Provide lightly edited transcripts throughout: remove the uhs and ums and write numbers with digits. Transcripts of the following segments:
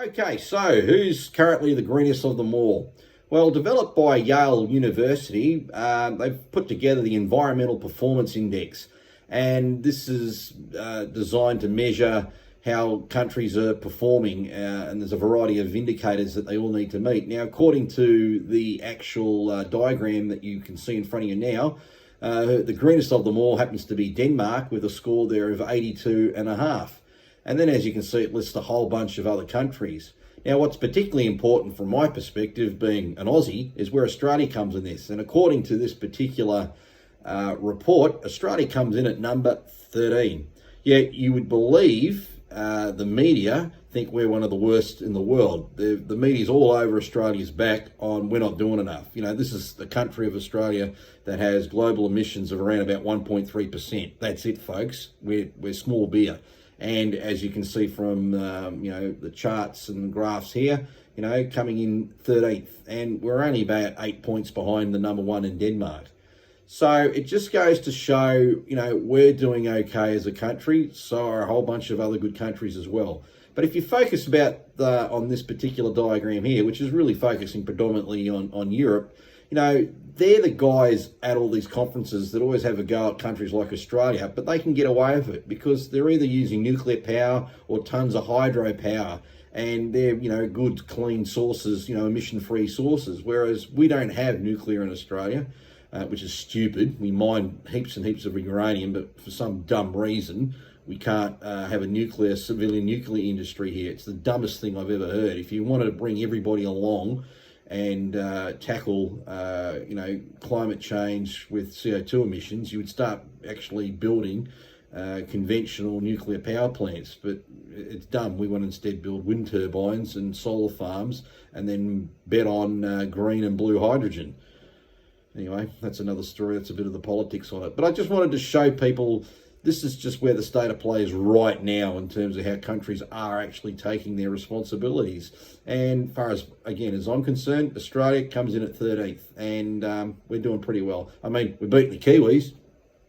Okay, so who's currently the greenest of them all? Well, developed by Yale University, they've put together the Environmental Performance Index, and this is designed to measure how countries are performing, and there's a variety of indicators that they all need to meet. Now, according to the actual diagram that you can see in front of you now, the greenest of them all happens to be Denmark with a score there of 82.5. And then, as you can see, it lists a whole bunch of other countries. Now, what's particularly important from my perspective, being an Aussie, is where Australia comes in this. And according to this particular report, Australia comes in at number 13. Yet you would believe the media think we're one of the worst in the world. The media's all over Australia's back on we're not doing enough. You know, this is the country of Australia that has global emissions of around about 1.3%. That's it, folks. We're small beer. And as you can see from the charts and graphs here, coming in 13th, and we're only about 8 points behind the number one in Denmark. So it just goes to show, we're doing okay as a country. So are a whole bunch of other good countries as well. But if you focus on this particular diagram here, which is really focusing predominantly on Europe, they're the guys at all these conferences that always have a go at countries like Australia, but they can get away with it because they're either using nuclear power or tons of hydropower, and they're, good, clean sources, emission-free sources, whereas we don't have nuclear in Australia, which is stupid. We mine heaps and heaps of uranium, but for some dumb reason, we can't have a civilian nuclear industry here. It's the dumbest thing I've ever heard. If you wanted to bring everybody along and tackle, climate change with CO2 emissions, you would start actually building conventional nuclear power plants. But it's dumb. We want to instead build wind turbines and solar farms and then bet on green and blue hydrogen. Anyway, that's another story. That's a bit of the politics on it. But I just wanted to show people this is just where the state of play is right now in terms of how countries are actually taking their responsibilities. And as I'm concerned, Australia comes in at 13th, and we're doing pretty well. I mean, we're beating the Kiwis.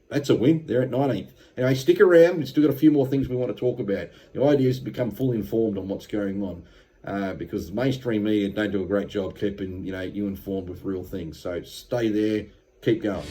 That's a win. They're at 19th. Anyway, stick around. We've still got a few more things we want to talk about. The idea is to become fully informed on what's going on, because the mainstream media don't do a great job keeping you informed with real things. So stay there. Keep going.